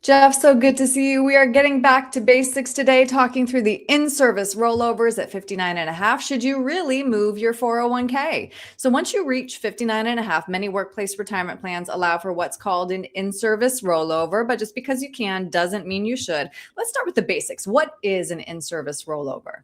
Jeff, so good to see you. We are getting back to basics today, talking through the in-service rollovers at 59 and a half. Should you really move your 401k? So once you reach 59 and a half, many workplace retirement plans allow for what's called an in-service rollover, but just because you can doesn't mean you should. Let's start with the basics. What is an in-service rollover?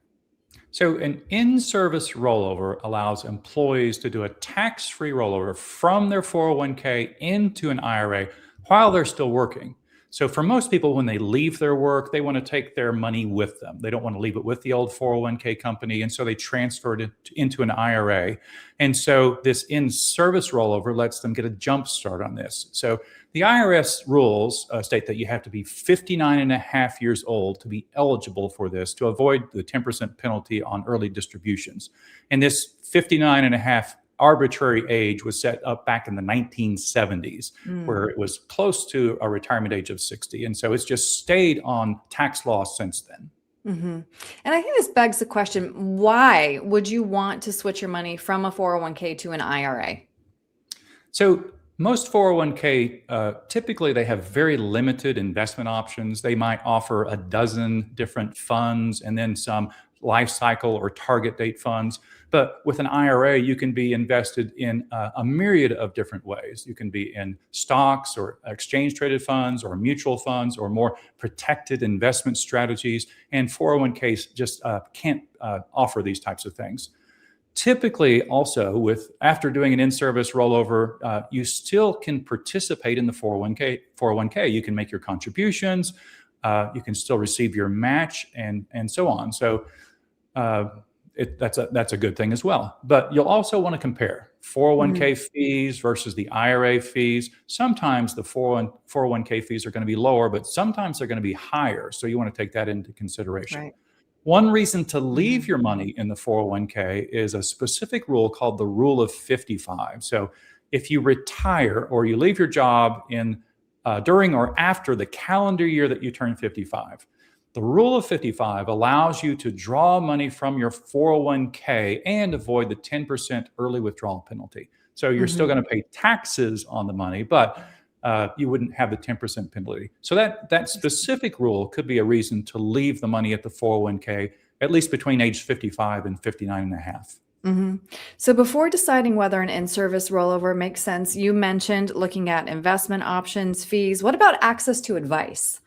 So, an in service rollover allows employees to do a tax free rollover from their 401k into an IRA while they're still working. So, for most people, when they leave their work, they want to take their money with them. They don't want to leave it with the old 401k company. And so they transferred it into an IRA. And so, this in service rollover lets them get a jump start on this. So, the IRS rules state that you have to be 59 and a half years old to be eligible for this to avoid the 10% penalty on early distributions. And this 59 and a half arbitrary age was set up back in the 1970s, where it was close to a retirement age of 60. And so it's just stayed on tax law since then. And I think this begs the question, why would you want to switch your money from a 401k to an IRA? So most 401k, typically they have very limited investment options. They might offer a dozen different funds and then some life cycle or target date funds. But with an IRA, you can be invested in a myriad of different ways. You can be in stocks or exchange traded funds or mutual funds or more protected investment strategies. And 401ks just can't offer these types of things. Typically, also after doing an in-service rollover, you still can participate in the 401k. 401k, you can make your contributions, you can still receive your match, and so on. So that's a good thing as well. But you'll also want to compare 401k fees versus the IRA fees. Sometimes the 401k fees are going to be lower, but sometimes they're going to be higher. So you want to take that into consideration. Right. One reason to leave your money in the 401k is a specific rule called the rule of 55. So if you retire or you leave your job during or after the calendar year that you turn 55, the rule of 55 allows you to draw money from your 401k and avoid the 10% early withdrawal penalty. So you're still going to pay taxes on the money, but you wouldn't have the 10% penalty. So that specific rule could be a reason to leave the money at the 401k, at least between age 55 and 59 and a half. So before deciding whether an in-service rollover makes sense, you mentioned looking at investment options, fees. What about access to advice?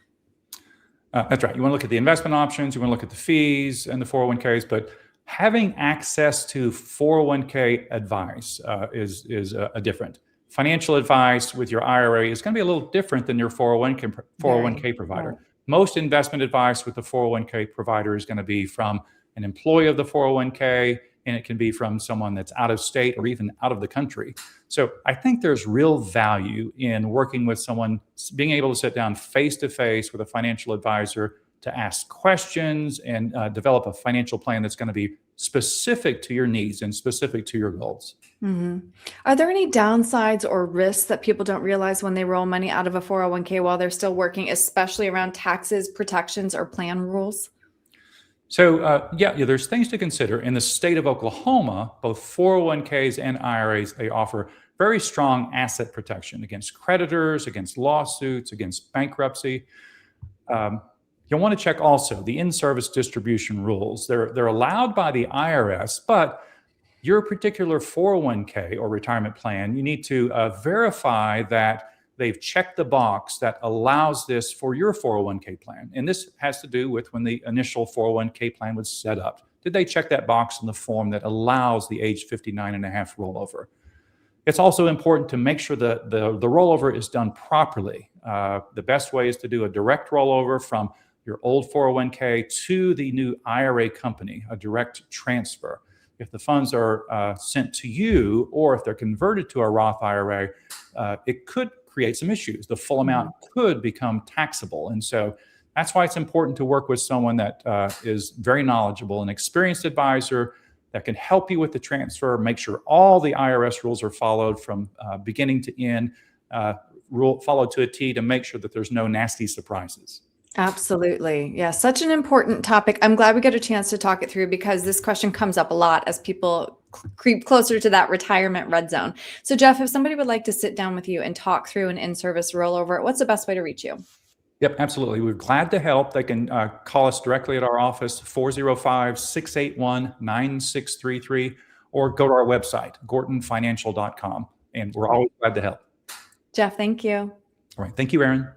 That's right. You want to look at the investment options, you want to look at the fees and the 401ks, but having access to 401k advice is a different. Financial advice with your IRA is going to be a little different than your 401k provider. Right. Most investment advice with the 401k provider is going to be from an employee of the 401k, and it can be from someone that's out of state or even out of the country. So I think there's real value in working with someone, being able to sit down face to face with a financial advisor to ask questions and develop a financial plan that's going to be specific to your needs and specific to your goals. Are there any downsides or risks that people don't realize when they roll money out of a 401k while they're still working, especially around taxes, protections, or plan rules? So there's things to consider. In the state of Oklahoma, both 401ks and IRAs, they offer very strong asset protection against creditors, against lawsuits, against bankruptcy. You'll want to check also the in-service distribution rules. They're allowed by the IRS, but your particular 401k or retirement plan, you need to verify that they've checked the box that allows this for your 401k plan. And this has to do with when the initial 401k plan was set up. Did they check that box in the form that allows the age 59 and a half rollover? It's also important to make sure that the rollover is done properly. The best way is to do a direct rollover from your old 401k to the new IRA company, a direct transfer. If the funds are sent to you or if they're converted to a Roth IRA, it could create some issues. The full amount could become taxable. And so that's why it's important to work with someone that is very knowledgeable, an experienced advisor that can help you with the transfer, make sure all the IRS rules are followed from beginning to end, followed to a T to make sure that there's no nasty surprises. Absolutely. Yeah, such an important topic. I'm glad we got a chance to talk it through because this question comes up a lot as people creep closer to that retirement red zone. So Jeff, if somebody would like to sit down with you and talk through an in-service rollover, what's the best way to reach you? Yep, absolutely. We're glad to help. They can call us directly at our office, 405-681-9633, or go to our website, gortonfinancial.com. And we're always glad to help. Jeff, thank you. All right. Thank you, Erin.